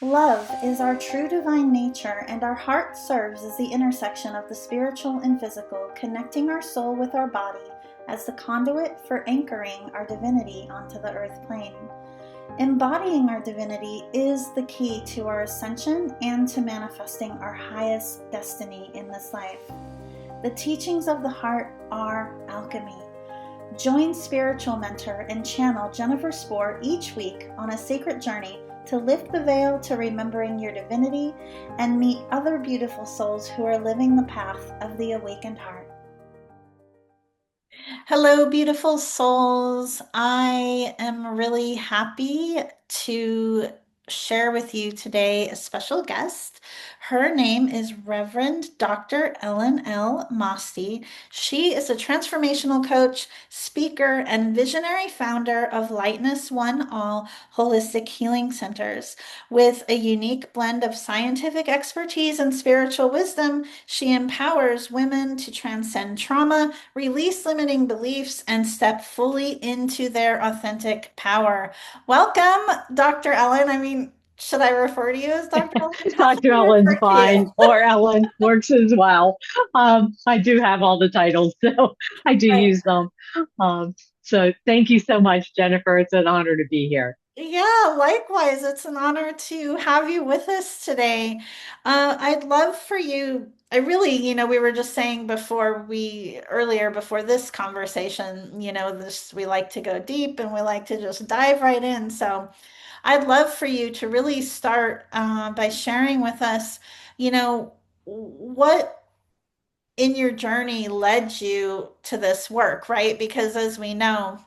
Love is our true divine nature, and our heart serves as the intersection of the spiritual and physical, connecting our soul with our body as the conduit for anchoring our divinity onto the earth plane. Embodying our divinity is the key to our ascension and to manifesting our highest destiny in this life. The teachings of the heart are alchemy. Join spiritual mentor and channel Jennifer Spohr each week on a sacred journey to lift the veil to remembering your divinity and meet other beautiful souls who are living the path of the awakened heart. Hello, beautiful souls. I am really happy to share with you today a special guest. Her name is Reverend Dr. Ellen L. Mosti. She is a transformational coach, speaker, and visionary founder of Lightness1All Holistic Healing Centers. With a unique blend of scientific expertise and spiritual wisdom, she empowers women to transcend trauma, release limiting beliefs, and step fully into their authentic power. Welcome, Dr. Ellen. Should I refer to you as Dr. Ellen? How should Dr. I Ellen's refer to you? fine, or Ellen works as well. I do have all the titles, so I do Right. use them. So thank you so much, Jennifer. It's an honor to be here. Yeah, likewise. It's an honor to have you with us today. I'd love for you. I really, we were just saying earlier before this conversation, we like to go deep and we like to just dive right in. So I'd love for you to really start by sharing with us, what in your journey led you to this work, right? Because as we know,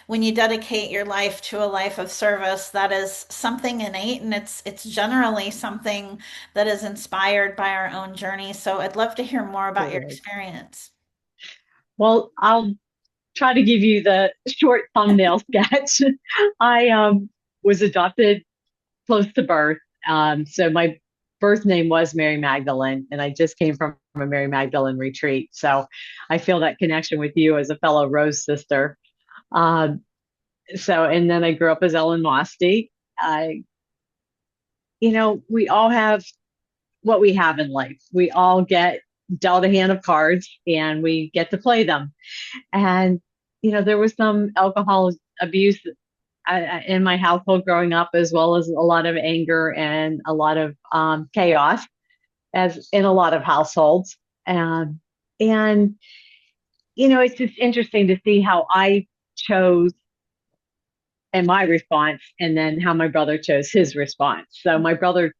when you dedicate your life to a life of service, that is something innate, and it's generally something that is inspired by our own journey. So I'd love to hear more about your Totally. experience. Well, I'll try to give you the short thumbnail sketch. I was adopted close to birth. So my birth name was Mary Magdalene, and I just came from a Mary Magdalene retreat. So I feel that connection with you as a fellow Rose sister. Um, and then I grew up as Ellen Mosti. I, we all have what we have in life. We all get dealt a hand of cards and we get to play them. And, there was some alcohol abuse in my household growing up, as well as a lot of anger and a lot of chaos, as in a lot of households. And, it's just interesting to see how I chose and my response, and then how my brother chose his response. So my brother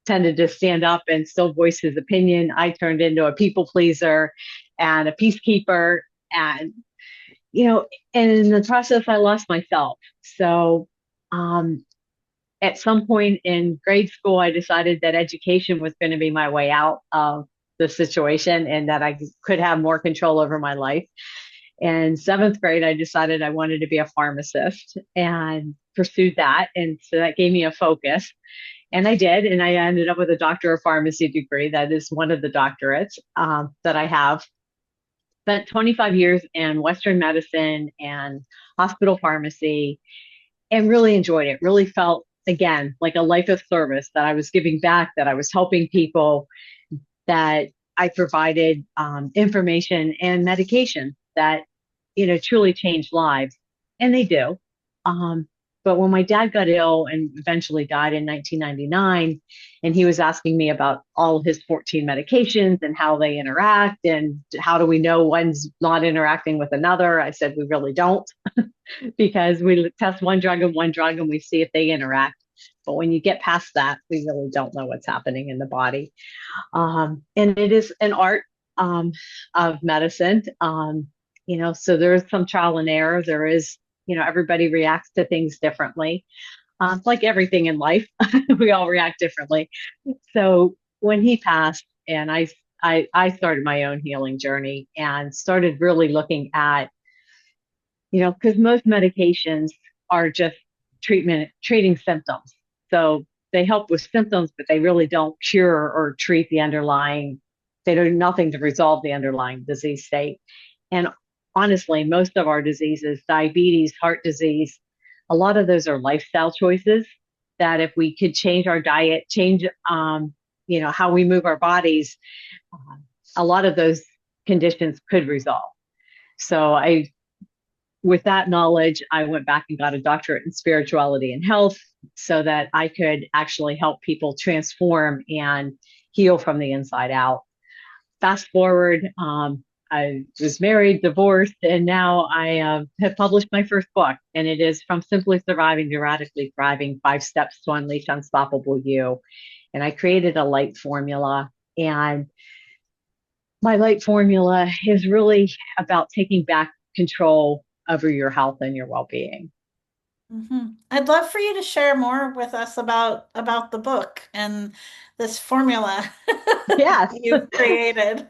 tended to stand up and still voice his opinion. I turned into a people pleaser and a peacekeeper. And, and in the process, I lost myself. So um, at some point in grade school, I decided that education was going to be my way out of the situation and that I could have more control over my life. In seventh grade, I decided I wanted to be a pharmacist and pursued that. And so that gave me a focus. And I did. And I ended up with a doctor of pharmacy degree. That is one of the doctorates that I have. Spent 25 years in Western medicine and hospital pharmacy and really enjoyed it. Really felt, again, like a life of service, that I was giving back, that I was helping people, that I provided information and medication that, truly changed lives. And they do. Um, but when my dad got ill and eventually died in 1999, and he was asking me about all his 14 medications and how they interact and how do we know one's not interacting with another, I said, we really don't, because we test one drug and we see if they interact. But when you get past that, we really don't know what's happening in the body. And it is an art of medicine. So there is some trial and error. There is, everybody reacts to things differently. Like everything in life, we all react differently. So when he passed, and I started my own healing journey and started really looking at, because most medications are just treating symptoms. So they help with symptoms, but they really don't cure or treat the underlying, they do nothing to resolve the underlying disease state. And honestly, most of our diseases, diabetes, heart disease, a lot of those are lifestyle choices that if we could change our diet, change, how we move our bodies, uh, a lot of those conditions could resolve. So with that knowledge, I went back and got a doctorate in spirituality and health so that I could actually help people transform and heal from the inside out. Fast forward, I was married, divorced, and now I have published my first book, and it is From Simply Surviving to Radically Thriving: 5 Steps to Unleash Unstoppable You. And I created a light formula, and my light formula is really about taking back control over your health and your well-being. I'd love for you to share more with us about the book and this formula Yes. you've created.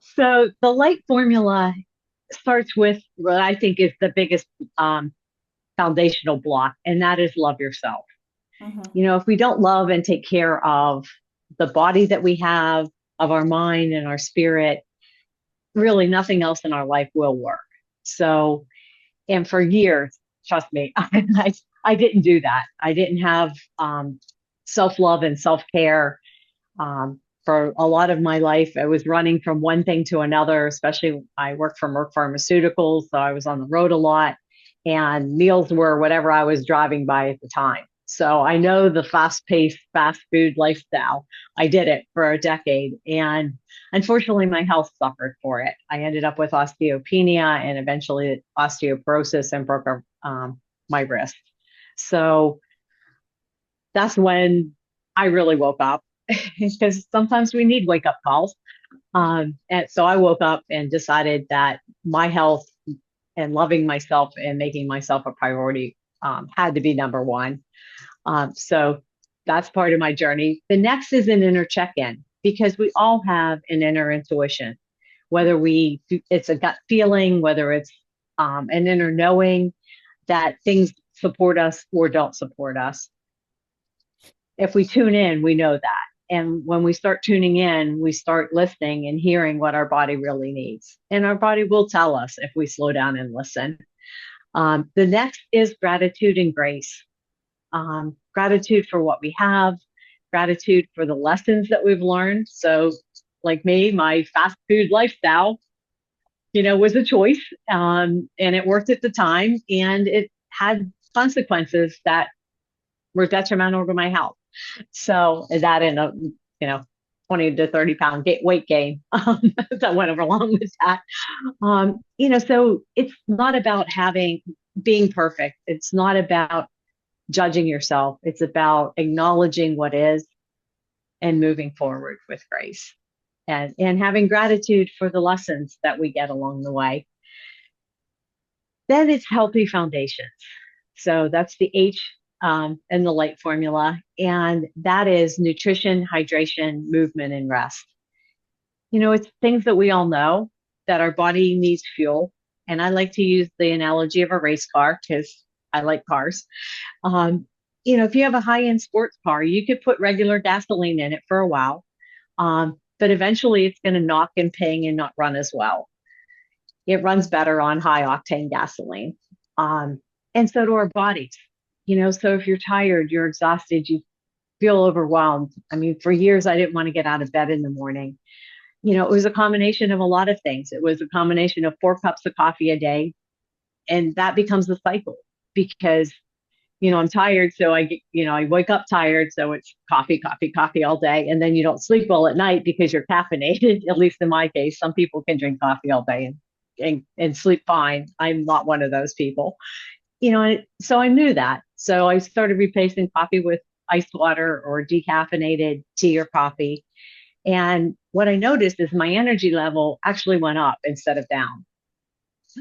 So the light formula starts with what I think is the biggest foundational block, and that is love yourself. Mhm. If we don't love and take care of the body that we have, of our mind and our spirit, really nothing else in our life will work. So, and for years, trust me, I didn't do that. I didn't have self love and self care. For a lot of my life, I was running from one thing to another, especially I worked for Merck Pharmaceuticals. So I was on the road a lot, and meals were whatever I was driving by at the time. So I know the fast paced, fast food lifestyle. I did it for a decade. And unfortunately, my health suffered for it. I ended up with osteopenia and eventually osteoporosis and broke my wrist. So that's when I really woke up because sometimes we need wake up calls. And so I woke up and decided that my health and loving myself and making myself a priority had to be number one. So that's part of my journey. The next is an inner check in because we all have an inner intuition, whether it's a gut feeling, whether it's an inner knowing that things support us or don't support us. If we tune in, we know that. And when we start tuning in, we start listening and hearing what our body really needs. And our body will tell us if we slow down and listen. The next is gratitude and grace. Gratitude for what we have, gratitude for the lessons that we've learned. So, like me, my fast food lifestyle, was a choice, and it worked at the time, and it had consequences that were detrimental to my health. So that in a, you know, 20 to 30 pound weight gain that went along with that. So it's not about being perfect. It's not about judging yourself. It's about acknowledging what is and moving forward with grace and having gratitude for the lessons that we get along the way. Then it's healthy foundations. So that's the H in the light formula. And that is nutrition, hydration, movement, and rest. It's things that we all know that our body needs fuel. And I like to use the analogy of a race car because I like cars. If you have a high end sports car, you could put regular gasoline in it for a while. But eventually it's going to knock and ping and not run as well. It runs better on high octane gasoline. And so do our bodies. So if you're tired, you're exhausted, you feel overwhelmed. I mean, for years, I didn't want to get out of bed in the morning. It was a combination of a lot of things. It was a combination of 4 cups of coffee a day. And that becomes a cycle because, I'm tired. So I wake up tired. So it's coffee, coffee, coffee all day. And then you don't sleep well at night because you're caffeinated, at least in my case. Some people can drink coffee all day and sleep fine. I'm not one of those people. So I knew that. So I started replacing coffee with iced water or decaffeinated tea or coffee. And what I noticed is my energy level actually went up instead of down.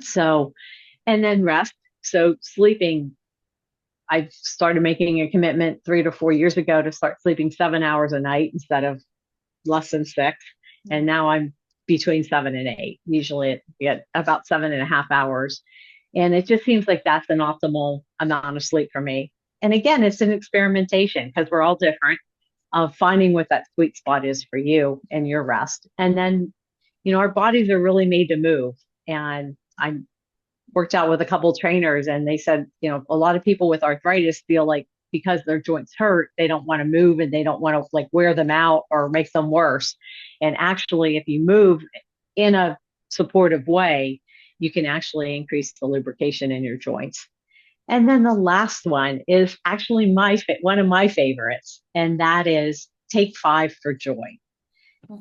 So, and then rest. So sleeping, I started making a commitment 3 to 4 years ago to start sleeping 7 hours a night instead of less than 6. And now I'm between 7 and 8, usually at about 7.5 hours. And it just seems like that's an optimal amount of sleep for me. And again, it's an experimentation because we're all different of finding what that sweet spot is for you and your rest. And then, our bodies are really made to move. And I worked out with a couple of trainers and they said, a lot of people with arthritis feel like, because their joints hurt, they don't want to move and they don't want to like wear them out or make them worse. And actually, if you move in a supportive way, you can actually increase the lubrication in your joints. And then the last one is actually one of my favorites, and that is take 5 for joy.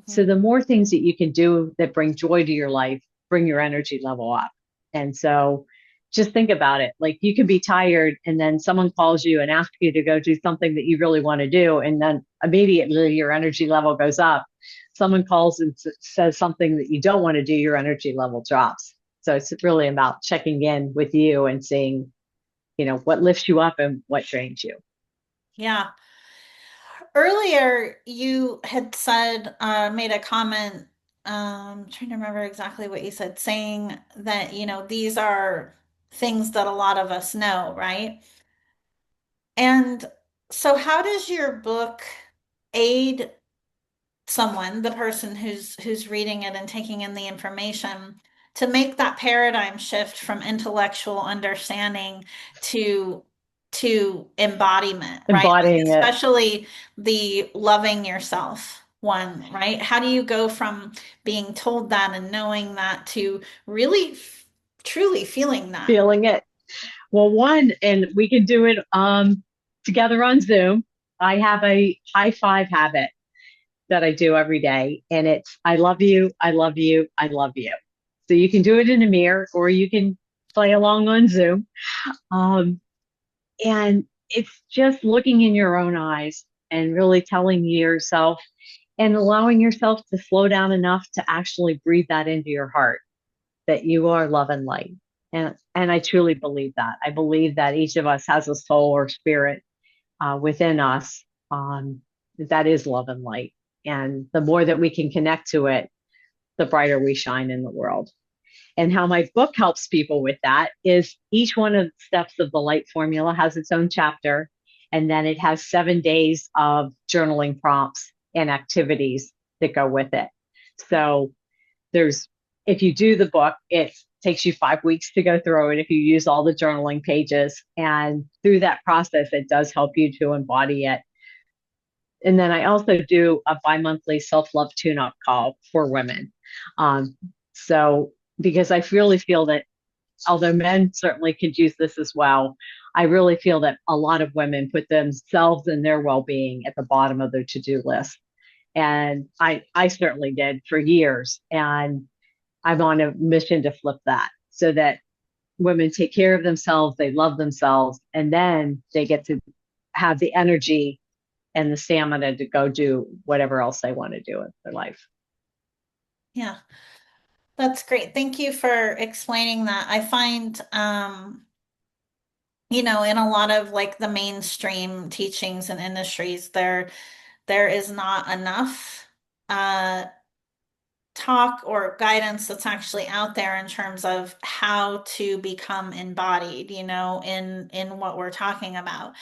So Mhm. the more things that you can do that bring joy to your life, bring your energy level up. And so just think about it. Like you can be tired and then someone calls you and asks you to go do something that you really want to do. And then immediately your energy level goes up. Someone calls and says something that you don't want to do, your energy level drops. So it's really about checking in with you and seeing, what lifts you up and what drains you. Yeah. Earlier, you had said, made a comment, trying to remember exactly what you said, saying that, these are things that a lot of us know, right? And so how does your book aid someone, the person who's reading it and taking in the information, to make that paradigm shift from intellectual understanding to embodiment, right? Like Embodying it, especially the loving yourself one, right? How do you go from being told that and knowing that to really truly feeling that? feeling it. Well, one, and we can do it together on Zoom. I have a high five habit that I do every day, and it's I love you, I love you, I love you. So you can do it in a mirror or you can play along on Zoom. Um, and it's just looking in your own eyes and really telling yourself and allowing yourself to slow down enough to actually breathe that into your heart that you are love and light. And I truly believe that. I believe that each of us has a soul or spirit within us that is love and light. And the more that we can connect to it, the brighter we shine in the world. And how my book helps people with that is each one of the steps of the light formula has its own chapter. And then it has 7 days of journaling prompts and activities that go with it. So there's, if you do the book, it takes you 5 weeks to go through it if you use all the journaling pages. And through that process, it does help you to embody it. And then I also do a bi-monthly self-love tune-up call for women. Um, so because I really feel that although men certainly could use this as well, I really feel that a lot of women put themselves and their well-being at the bottom of their to-do list. And I certainly did for years. And I'm on a mission to flip that so that women take care of themselves, they love themselves, and then they get to have the energy and the stamina to go do whatever else they want to do in their life. Yeah, that's great. Thank you for explaining that. I find in a lot of like the mainstream teachings and industries, there is not enough uh, talk or guidance that's actually out there in terms of how to become embodied, in what we're talking about.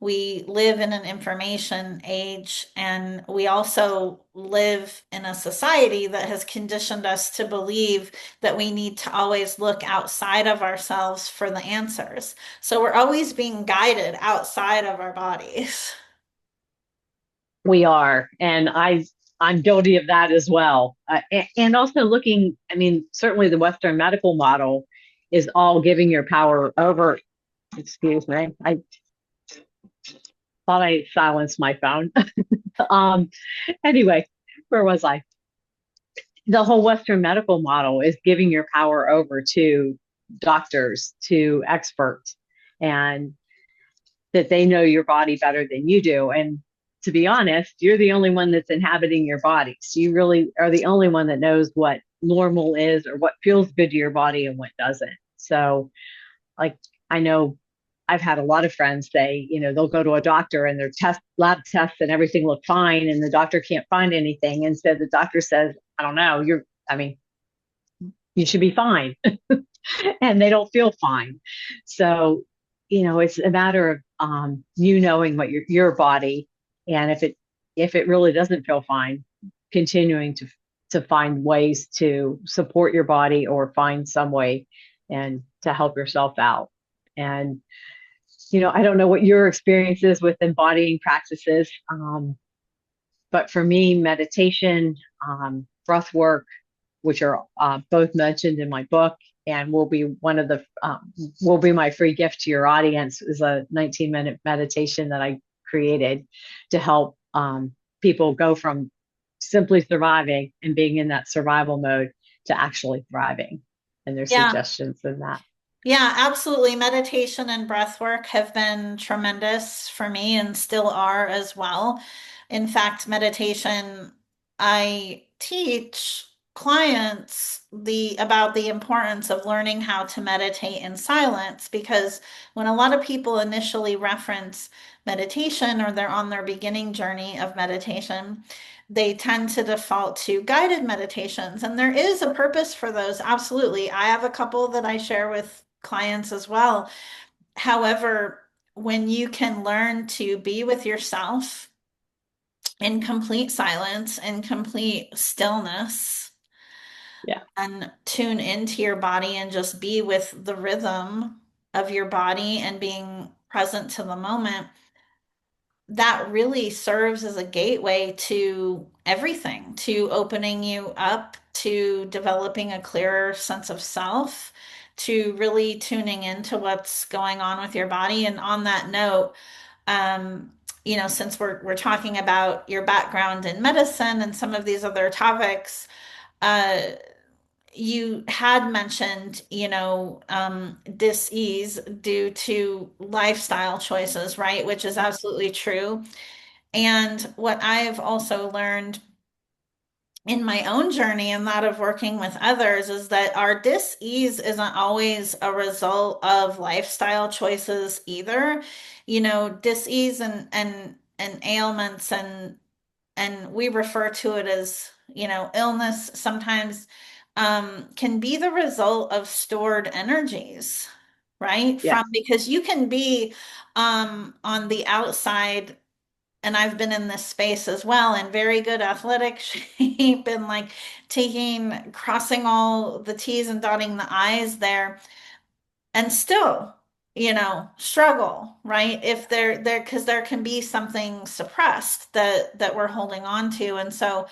We live in an information age, and we also live in a society that has conditioned us to believe that we need to always look outside of ourselves for the answers. So we're always being guided outside of our bodies. We are, and I'm guilty of that as well. And also looking, I mean, certainly the Western medical model is all giving your power over. Excuse me, I thought I silenced my phone. um, anyway, where was I? The whole Western medical model is giving your power over to doctors, to experts, and that they know your body better than you do. And to be honest, you're the only one that's inhabiting your body. So you really are the only one that knows what normal is or what feels good to your body and what doesn't. So, like, I know I've had a lot of friends say, they'll go to a doctor and their lab tests and everything look fine, and the doctor can't find anything. And so the doctor says, I don't know, I mean, you should be fine. And they don't feel fine. So, it's a matter of you knowing what your body, and if it really doesn't feel fine, continuing to find ways to support your body or find some way and to help yourself out. And I don't know what your experience is with embodying practices, but for me, meditation, breath work, which are both mentioned in my book, and will be my free gift to your audience, is a 19-minute meditation that I created to help people go from simply surviving and being in that survival mode to actually thriving. And there's Yeah. suggestions in that. Yeah, absolutely. Meditation and breath work have been tremendous for me and still are as well. In fact, meditation, I teach clients about the importance of learning how to meditate in silence because when a lot of people initially reference meditation or they're on their beginning journey of meditation, they tend to default to guided meditations. And there is a purpose for those. Absolutely. I have a couple that I share with clients as well. However, when you can learn to be with yourself in complete silence and complete stillness Yeah. and tune into your body and just be with the rhythm of your body and being present to the moment, that really serves as a gateway to everything, to opening you up, to developing a clearer sense of self, to really tuning into what's going on with your body. And on that note, um, since we're talking about your background in medicine and some of these other topics, uh, you had mentioned, dis-ease due to lifestyle choices, right? Which is absolutely true. And what I've also learned in my own journey and that of working with others is that our dis-ease isn't always a result of lifestyle choices either. Dis-ease and ailments and we refer to it as, illness sometimes can be the result of stored energies, right? Yes. Because you can be on the outside, and I've been in this space as well in very good athletic shape and like crossing all the T's and dotting the I's there and still, struggle, right? If because there can be something suppressed that we're holding on to. And so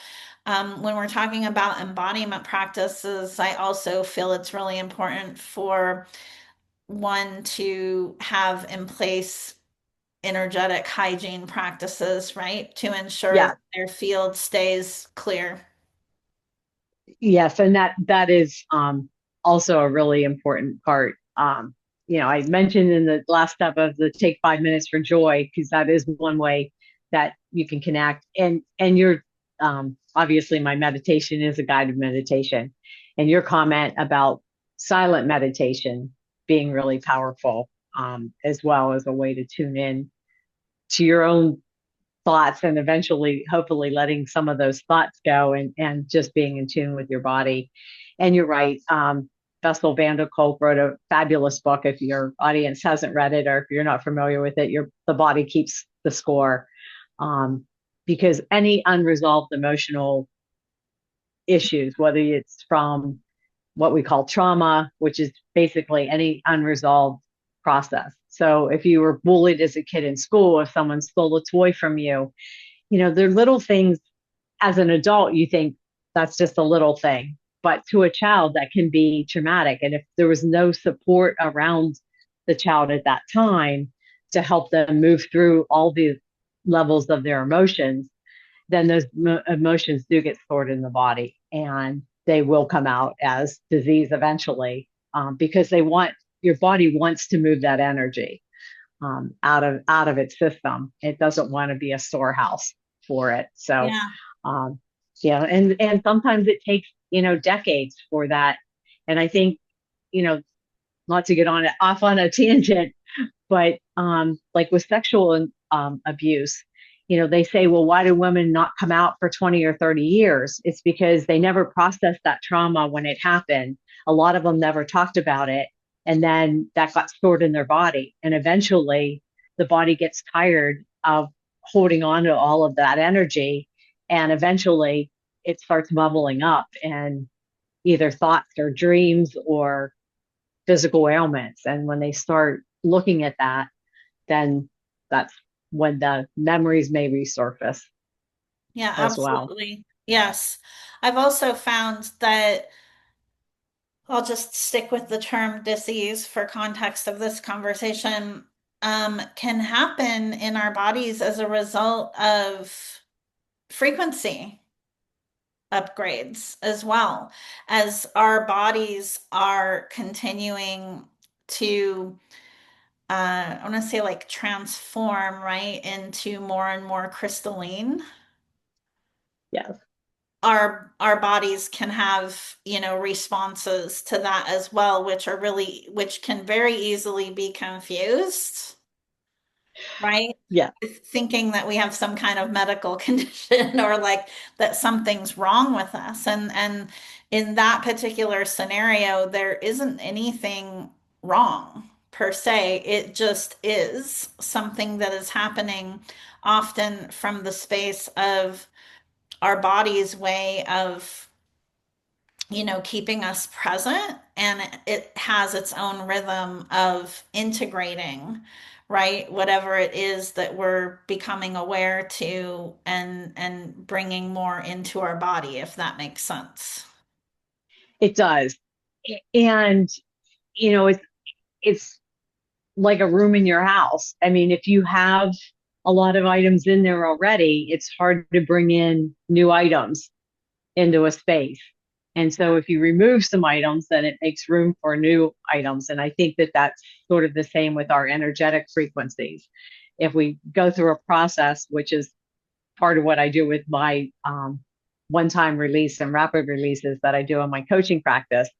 when we're talking about embodiment practices, I also feel it's really important for one to have in place energetic hygiene practices, right? To ensure Yeah. that their field stays clear. Yes, and that is also a really important part. I mentioned in the last step of the take 5 minutes for joy, because that is one way that you can connect. And you're obviously my meditation is a guided meditation, and your comment about silent meditation being really powerful, as well as a way to tune in to your own thoughts and eventually hopefully letting some of those thoughts go and just being in tune with your body. And you're right. Bessel van der Kolk wrote a fabulous book. If your audience hasn't read it or if you're not familiar with it, the body keeps the score. Because any unresolved emotional issues, whether it's from what we call trauma, which is basically any unresolved process. So if you were bullied as a kid in school, if someone stole a toy from you, they're little things. As an adult, you think that's just a little thing, but to a child that can be traumatic. And if there was no support around the child at that time to help them move through all the levels of their emotions, then those emotions do get stored in the body and they will come out as disease eventually, because your body wants to move that energy out of its system. It doesn't want to be a storehouse for it. So, Yeah. um, yeah, and sometimes it takes decades for that. And I think, not to get on it off on a tangent, but like with sexual abuse, they say, well, why do women not come out for 20 or 30 years? It's because they never processed that trauma when it happened. A lot of them never talked about it. And then that got stored in their body. And eventually the body gets tired of holding on to all of that energy. And eventually it starts bubbling up and either thoughts or dreams or physical ailments. And when they start looking at that, then that's when the memories may resurface Yeah, as well. absolutely. Yes. I've also found that I'll just stick with the term disease for context of this conversation, can happen in our bodies as a result of frequency upgrades as well, as our bodies are continuing to, I want to say like transform, right, into more and more crystalline. Yes. Our bodies can have, responses to that as well, which can very easily be confused, right? Yeah. Thinking that we have some kind of medical condition or like that something's wrong with us. And in that particular scenario, there isn't anything wrong per se. It just is something that is happening often from the space of our body's way of, keeping us present, and it has its own rhythm of integrating, right? Whatever it is that we're becoming aware to and bringing more into our body, if that makes sense. It does. And, it's like a room in your house. I mean, if you have a lot of items in there already, it's hard to bring in new items into a space. And so if you remove some items, then it makes room for new items. And I think that that's sort of the same with our energetic frequencies. If we go through a process, which is part of what I do with my one-time release and rapid releases that I do in my coaching practice,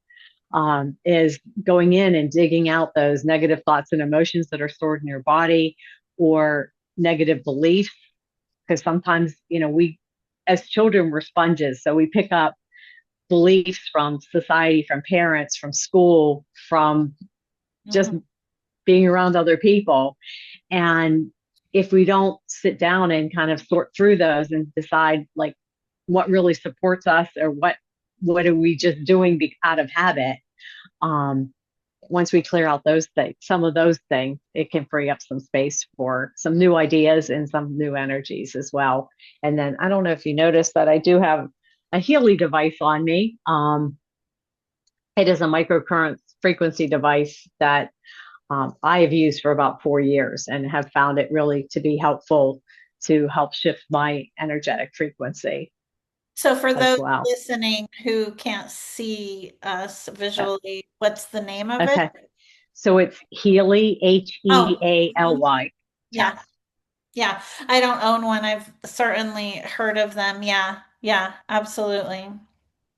is going in and digging out those negative thoughts and emotions that are stored in your body, or negative beliefs. Because sometimes, we as children, we're sponges. So we pick up beliefs from society, from parents, from school, from just Mhm. being around other people. And if we don't sit down and kind of sort through those and decide like what really supports us, or what are we just doing out of habit, um, once we clear out those things, some of those things, it can free up some space for some new ideas and some new energies as well. And then I don't know if you noticed that I do have a Healy device on me. It is a microcurrent frequency device that I have used for about 4 years and have found it really to be helpful to help shift my energetic frequency So for as those well. listening who can't see us Uh, visually, what's the name of it? Okay. So it's Healy, Oh, mhm. Healy. Yeah. Yeah, I don't own one. I've certainly heard of them. Yeah, yeah, absolutely.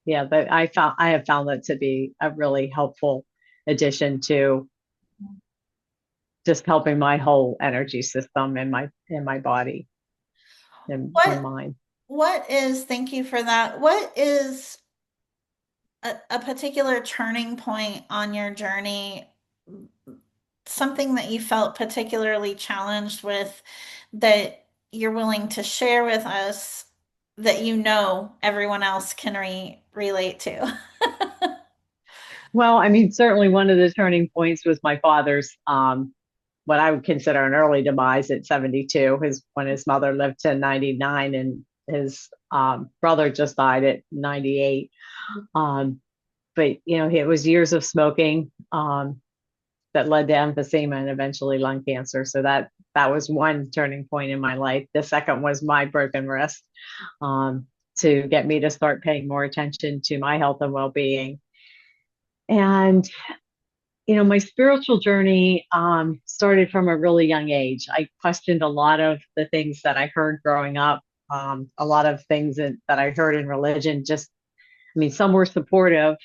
Yeah, but I have found that to be a really helpful addition to just helping my whole energy system in my body and What mind. what is, thank you for that. What is a particular turning point on your journey, something that you felt particularly challenged with that you're willing to share with us that everyone else can relate to? Well, I mean, certainly one of the turning points was my father's what I would consider an early demise at 72. When his mother lived to 99, and his brother just died at 98. Um, but it was years of smoking that led to emphysema and eventually lung cancer. So that was one turning point in my life. The second was my broken wrist, to get me to start paying more attention to my health and well-being. And my spiritual journey started from a really young age. I questioned a lot of the things that I heard growing up, a lot of things that I heard in religion. I mean, some were supportive,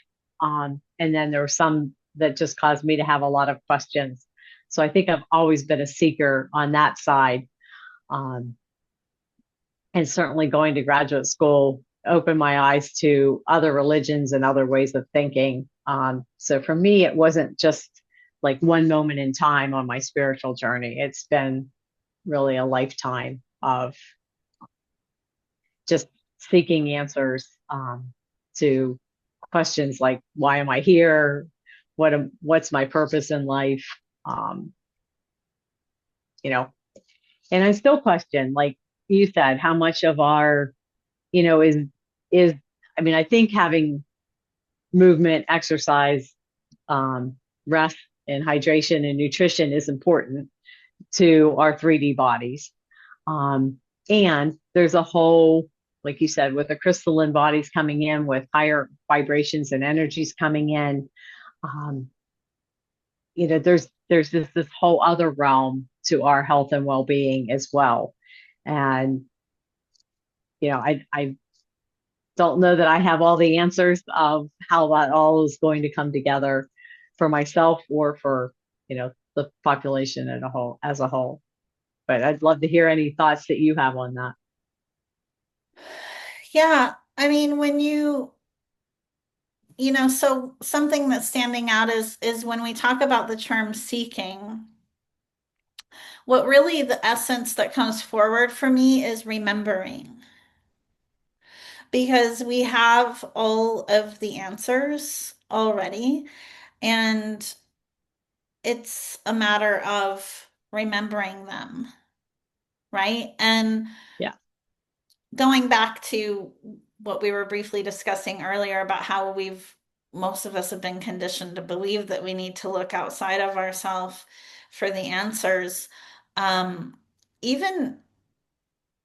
and then there were some that just caused me to have a lot of questions. So I think I've always been a seeker on that side. Um, and certainly going to graduate school opened my eyes to other religions and other ways of thinking. So for me, it wasn't just like one moment in time on my spiritual journey. It's been really a lifetime of just seeking answers, to questions like, why am I here? What's my purpose in life? Um, you know, and I still question, like you said, how much of our, is, I mean, I think having movement, exercise, um, rest and hydration and nutrition is important to our 3D bodies. Um, and there's a whole, like you said, with the crystalline bodies coming in with higher vibrations and energies coming in, um, there's this whole other realm to our health and well-being as well. And, I don't know that I have all the answers of how that all is going to come together for myself or for, the population as a whole. But I'd love to hear any thoughts that you have on that. Yeah, I mean, so something that's standing out is when we talk about the term seeking, what really the essence that comes forward for me is remembering. Because we have all of the answers already, and it's a matter of remembering them, right? And Yeah. going back to what we were briefly discussing earlier about how most of us have been conditioned to believe that we need to look outside of ourselves for the answers. Um, Even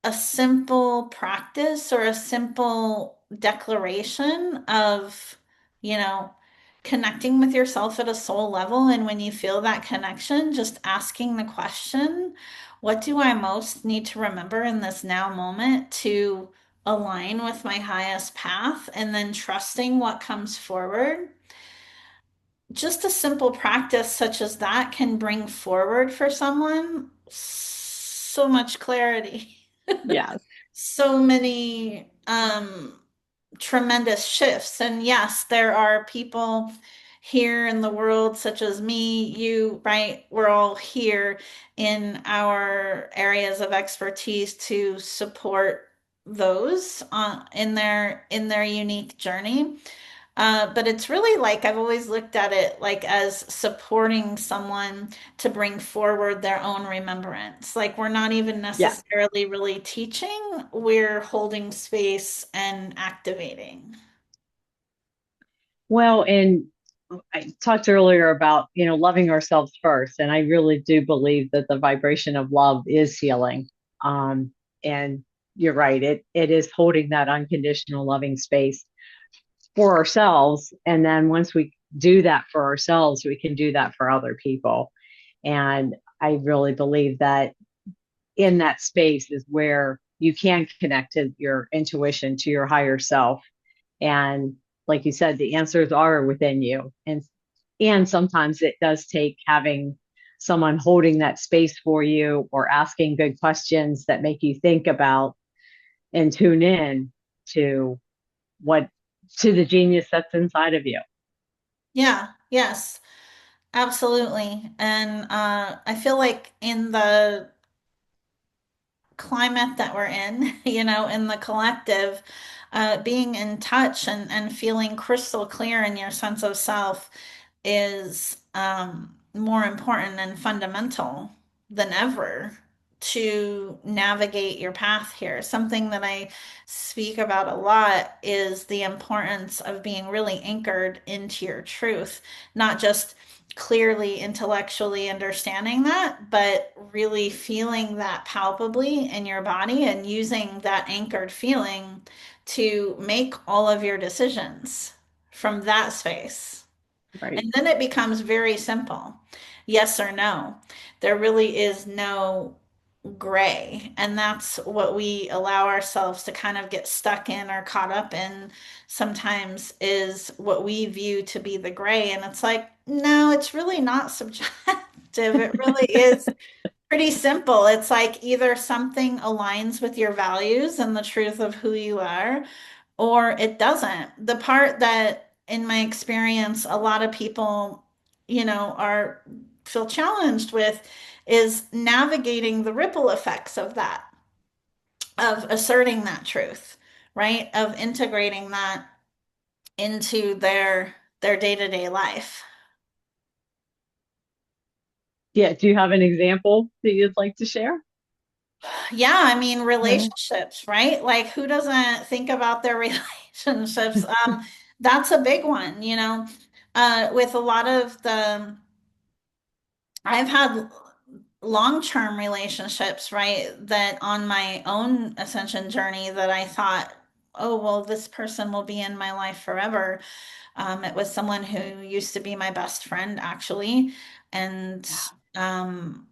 a simple practice or a simple declaration of, you know, connecting with yourself at a soul level. And when you feel that connection, just asking the question, what do I most need to remember in this now moment to align with my highest path? And then trusting what comes forward. Just a simple practice such as that can bring forward for someone so much clarity. Yes. So many tremendous shifts. And yes, there are people here in the world, such as me, you, right? We're all here in our areas of expertise to support those in their unique journey. But it's really like I've always looked at it like as supporting someone to bring forward their own remembrance. Like we're not even Yeah. necessarily really teaching, we're holding space and activating. Well, and I talked earlier about, loving ourselves first. And I really do believe that the vibration of love is healing. Um, and you're right. It is holding that unconditional loving space for ourselves. And then once we do that for ourselves, we can do that for other people. And I really believe that in that space is where you can connect to your intuition, to your higher self. And like you said, the answers are within you. And sometimes it does take having someone holding that space for you or asking good questions that make you think about and tune in to what to the genius that's inside of you. Yeah, yes, absolutely. And I feel like in the climate that we're in, in the collective, being in touch and feeling crystal clear in your sense of self is more important and fundamental than ever to navigate your path here. Something that I speak about a lot is the importance of being really anchored into your truth, not just clearly intellectually understanding that, but really feeling that palpably in your body and using that anchored feeling to make all of your decisions from that space. Right. And then it becomes very simple. Yes or no. There really is no gray. And that's what we allow ourselves to kind of get stuck in or caught up in sometimes is what we view to be the gray. And it's like, no, it's really not subjective. It really is pretty simple. It's like either something aligns with your values and the truth of who you are, or it doesn't. The part that, in my experience, a lot of people, are feel challenged with is navigating the ripple effects of that, of asserting that truth, right? Of integrating that into their day-to-day life. Yeah. Do you have an example that you'd like to share? Yeah, I mean, Yeah. relationships, right? Like, who doesn't think about their relationships? That's a big one, with a lot of I've had long-term relationships, right? That on my own ascension journey that I thought, oh, well, this person will be in my life forever. It was someone who used to be my best friend, actually. And um,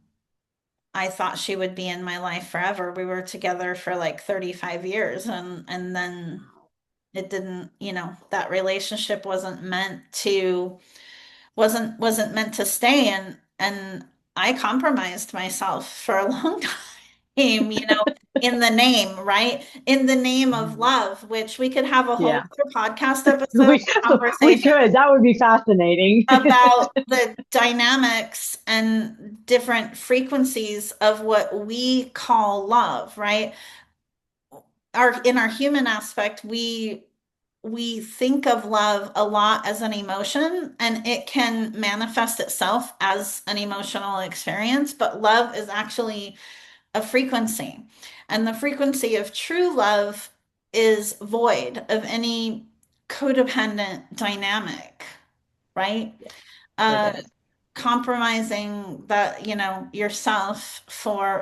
I thought she would be in my life forever. We were together for like 35 years and then it didn't, that relationship wasn't meant to stay and I compromised myself for a long time, in the name, right? In the name of Mhm. love, which we could have a whole Yeah. other podcast episode We we conversation could. That would be fascinating. about the dynamics and different frequencies of what we call love, right? In our human aspect, we think of love a lot as an emotion and it can manifest itself as an emotional experience, but love is actually a frequency. And the frequency of true love is void of any codependent dynamic, right? Yeah, it Uh, is. Compromising that, yourself for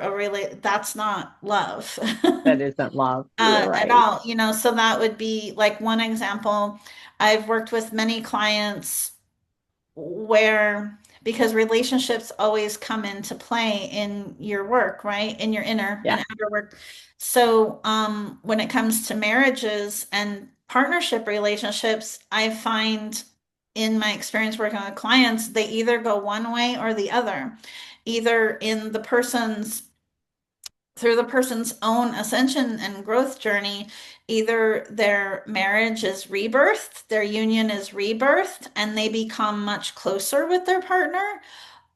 that's not love. That isn't love. You're At right. all, so that would be like one example. I've worked with many clients where because relationships always come into play in your work, right? In your inner and Yeah. outer work. So, when it comes to marriages and partnership relationships, I find in my experience working with clients, they either go one way or the other, either in the person's through the person's own ascension and growth journey, either their marriage is rebirthed, their union is rebirthed, and they become much closer with their partner,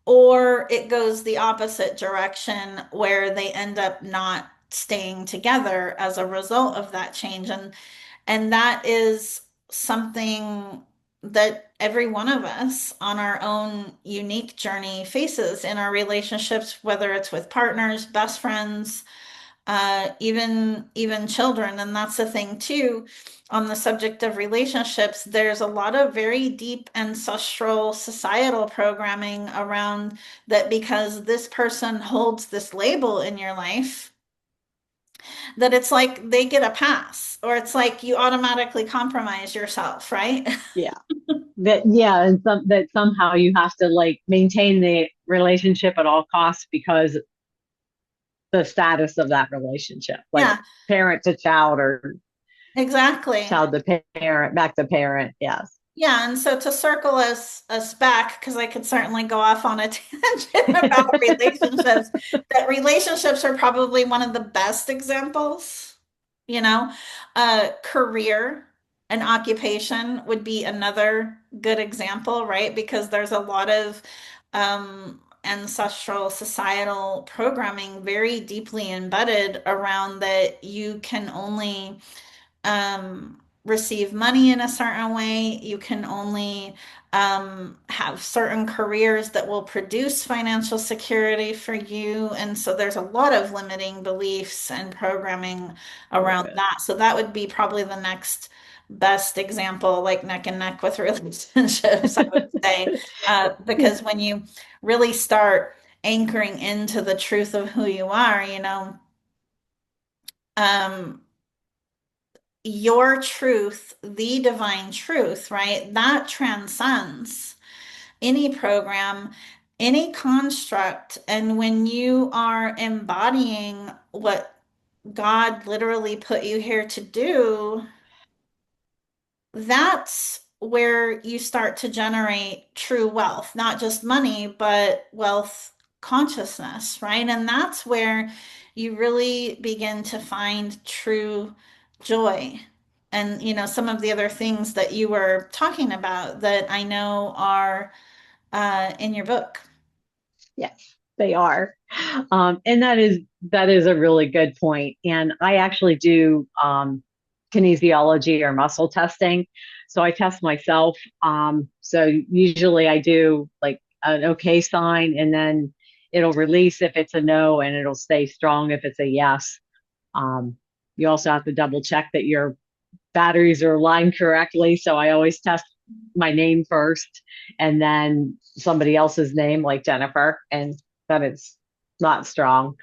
or it goes the opposite direction where they end up not staying together as a result of that change. And that is something that every one of us on our own unique journey faces in our relationships, whether it's with partners, best friends, even children. And that's the thing too, on the subject of relationships, there's a lot of very deep ancestral societal programming around that because this person holds this label in your life, that it's like they get a pass, or it's like you automatically compromise yourself, right? Yeah. That yeah, and that somehow you have to like maintain the relationship at all costs because the status of that relationship, like Yeah, parent to child or exactly. child to parent, back to parent. Yes. Yeah, and so to circle us back, because I could certainly go off on a tangent about relationships, that relationships are probably one of the best examples, you know. Career and occupation would be another good example, right? Because there's a lot of ancestral societal programming very deeply embedded around that you can only receive money in a certain way. You can only have certain careers that will produce financial security for you. And so there's a lot of limiting beliefs and programming There around is. that. So that would be probably the next best example, like neck and neck with relationships, I would say. Yeah. Because when you really start anchoring into the truth of who you are, um, your truth, the divine truth, right? That transcends any program, any construct. And when you are embodying what God literally put you here to do, that's where you start to generate true wealth, not just money, but wealth consciousness, right? And that's where you really begin to find true joy. And, some of the other things that you were talking about that I know are in your book. Yes, they are. And that is a really good point. And I actually do kinesiology or muscle testing. So I test myself. So usually I do like an okay sign, and then it'll release if it's a no, and it'll stay strong if it's a yes. Um, you also have to double check that your batteries are aligned correctly. So I always test my name first and then somebody else's name, like Jennifer, and then it's not strong,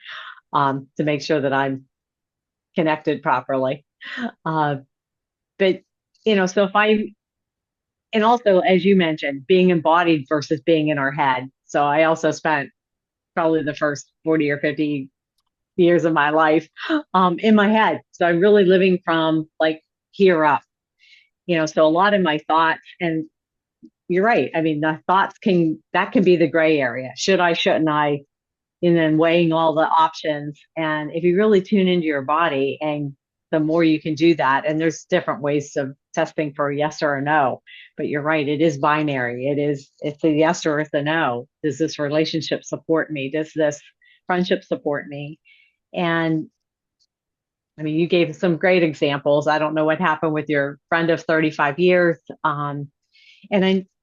to make sure that I'm connected properly. Uh, but, so if and also, as you mentioned, being embodied versus being in our head. So I also spent probably the first 40 or 50 years of my life in my head. So I'm really living from like here up, so a lot of my thoughts, and you're right. I mean, the thoughts that can be the gray area. Should I, shouldn't I? And then weighing all the options. And if you really tune into your body, and the more you can do that, and there's different ways of testing for a yes or a no, but you're right. It is binary. It's a yes or it's a no. Does this relationship support me? Does this friendship support me? And I mean, you gave some great examples. I don't know what happened with your friend of 35 years. And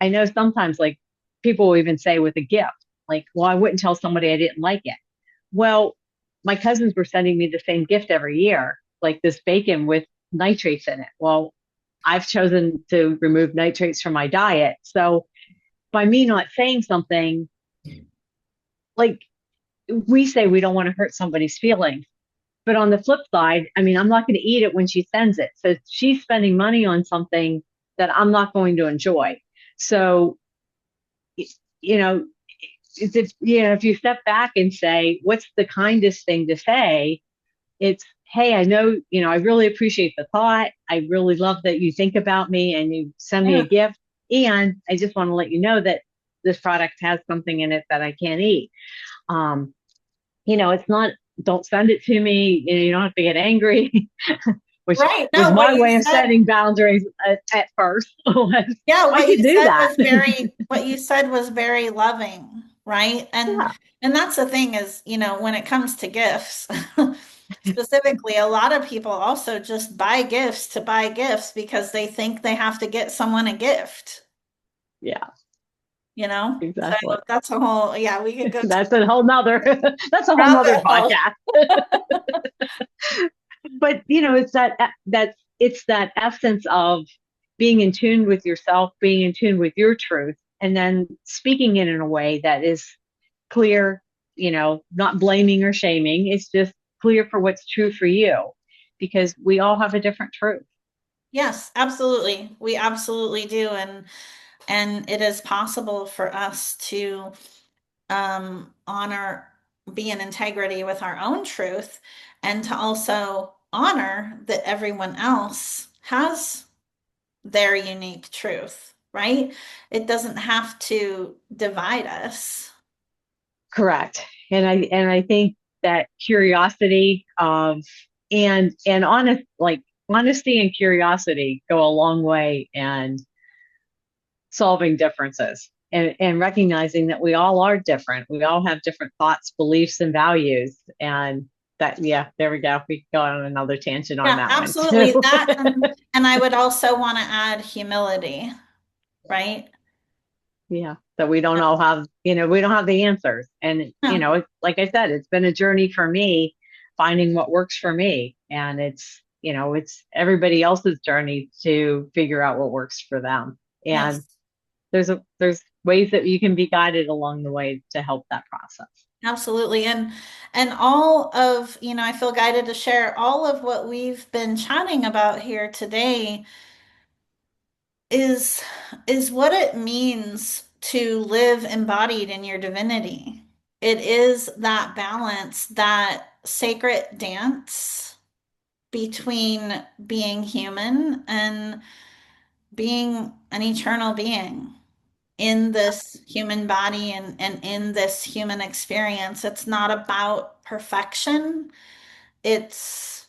I know sometimes like people will even say with a gift, like, well, I wouldn't tell somebody I didn't like it. Well, my cousins were sending me the same gift every year, like this bacon with nitrates in it. Well, I've chosen to remove nitrates from my diet. So by me not saying something, like we say we don't want to hurt somebody's feelings. But on the flip side, I mean, I'm not going to eat it when she sends it. So she's spending money on something that I'm not going to enjoy. So, you know, if you step back and say, what's the kindest thing to say? It's, hey, I know, I really appreciate the thought. I really love that you think about me and you send me a Yeah. gift. And I just want to let you know that this product has something in it that I can't eat. Um, it's not, don't send it to me. You don't have to get angry, which Right. was No, my way of setting boundaries at first. Was, yeah, I could do that. what you said was very loving, right? Yeah. And that's the thing is, when it comes to gifts, specifically, a lot of people also just buy gifts to buy gifts because they think they have to get someone a gift, Yeah, you know? So exactly. that's a whole, yeah, we could go to That's a whole nother, that's a whole nother rabbit hole. podcast. But it's that essence of being in tune with yourself, being in tune with your truth, and then speaking it in a way that is clear, not blaming or shaming. It's just clear for what's true for you, because we all have a different truth. Yes, absolutely. We absolutely do. And it is possible for us to honor, be in integrity with our own truth, and to also honor that everyone else has their unique truth, right? It doesn't have to divide us. Correct. And I think that curiosity and honesty and curiosity go a long way in solving differences, and recognizing that we all are different. We all have different thoughts, beliefs, and values. And that, yeah, there we go. We can go on another tangent on Yeah, that one too. absolutely. That and I would also want to add humility, right? Yeah, that we don't all have, we don't have the answers. And, No. like I said, it's been a journey for me finding what works for me. And it's everybody else's journey to figure out what works for them. And Yes. there's ways that you can be guided along the way to help that process. Absolutely. And all of, I feel guided to share all of what we've been chatting about here today is is what it means to live embodied in your divinity. It is that balance, that sacred dance between being human and being an eternal being in this human body and in this human experience. It's not about perfection. It's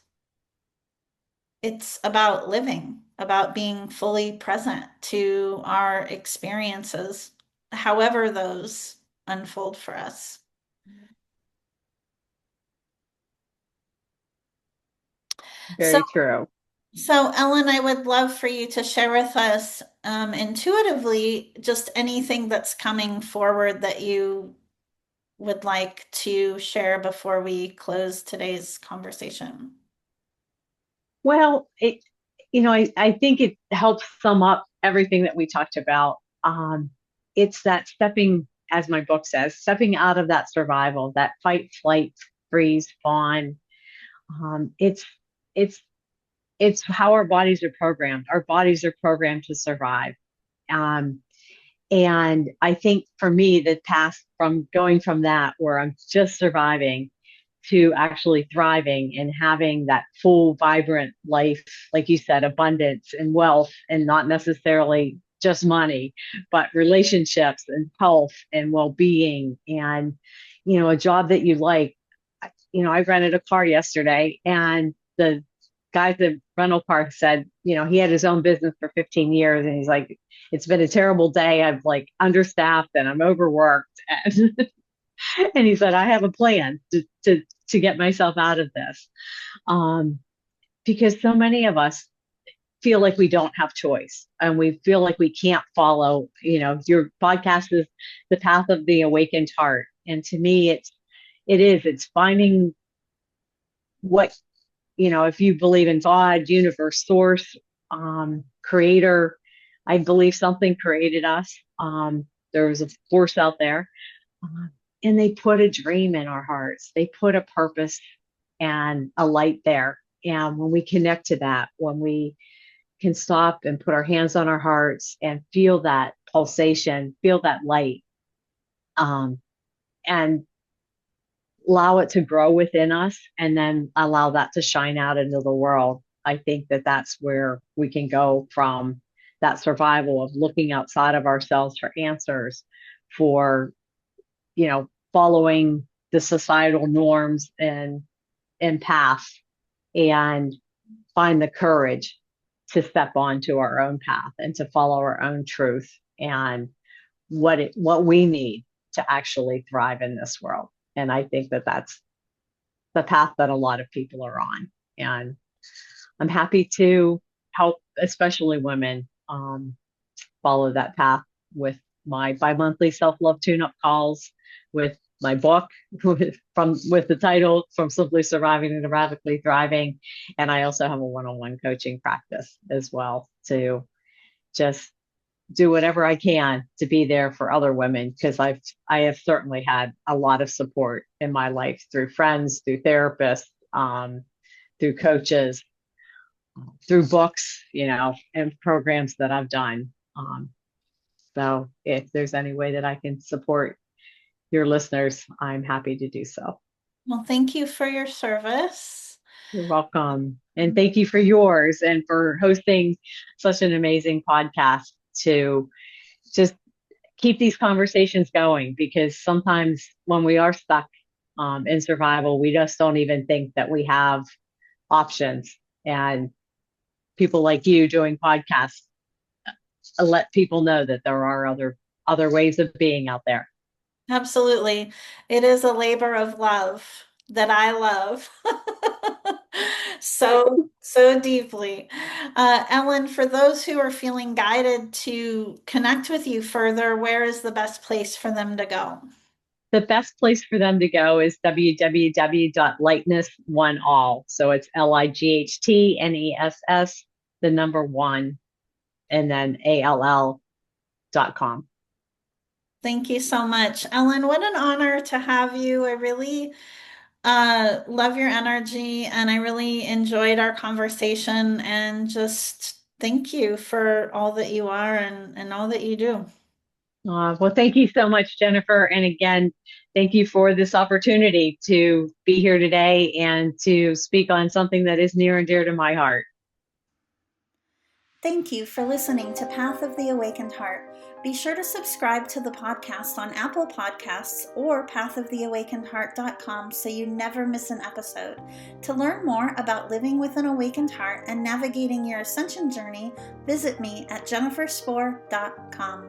it's about living, about being fully present to our experiences, however those unfold for us. So, Very true. so Ellen, I would love for you to share with us intuitively, just anything that's coming forward that you would like to share before we close today's conversation. Well, I think it helps sum up everything that we talked about. It's that stepping, as my book says, stepping out of that survival, that fight, flight, freeze, fawn. Um, it's it's it's how our bodies are programmed. Our bodies are programmed to survive. Um, and I think for me, the path from going from that, where I'm just surviving, to actually thriving and having that full, vibrant life, like you said, abundance and wealth, and not necessarily just money, but relationships and health and well being and, a job that you like. I rented a car yesterday, and the guy at the rental park said, he had his own business for 15 years, and he's like, it's been a terrible day. I've like understaffed and I'm overworked. And, and he said, I have a plan to get myself out of this. Um, because so many of us feel like we don't have choice and we feel like we can't follow, your podcast is the path of the awakened heart. And to me, it's finding what, if you believe in God, universe, source, creator, I believe something created us. There was a force out there, uh, and they put a dream in our hearts. They put a purpose and a light there. And when we connect to that, when we can stop and put our hands on our hearts and feel that pulsation, feel that light, um, and allow it to grow within us, and then allow that to shine out into the world. I think that that's where we can go from that survival of looking outside of ourselves for answers, for, following the societal norms and paths, and find the courage to step onto our own path and to follow our own truth and what we need to actually thrive in this world. And I think that that's the path that a lot of people are on. And I'm happy to help, especially women, follow that path with my bi-monthly self-love tune-up calls, with my book with the title From Simply Surviving to Radically Thriving. And I also have a one-on-one coaching practice as well, to just do whatever I can to be there for other women, because I have certainly had a lot of support in my life through friends, through therapists, through coaches, through books, and programs that I've done. So if there's any way that I can support your listeners, I'm happy to do so. Well, thank you for your service. You're welcome. And thank you for yours and for hosting such an amazing podcast to just keep these conversations going, because sometimes when we are stuck in survival, we just don't even think that we have options. And people like you doing podcasts let people know that there are other ways of being out there. Absolutely. It is a labor of love that I love so deeply. Ellen, for those who are feeling guided to connect with you further, where is the best place for them to go? The best place for them to go is www.lightness1all. So it's LIGHTNESS, the number one, and then ALL.com. Thank you so much. Ellen, what an honor to have you. I really love your energy and I really enjoyed our conversation, and just thank you for all that you are and all that you do. Well, thank you so much, Jennifer. And again, thank you for this opportunity to be here today and to speak on something that is near and dear to my heart. Thank you for listening to Path of the Awakened Heart. Be sure to subscribe to the podcast on Apple Podcasts or pathoftheawakenedheart.com so you never miss an episode. To learn more about living with an awakened heart and navigating your ascension journey, visit me at jenniferspore.com.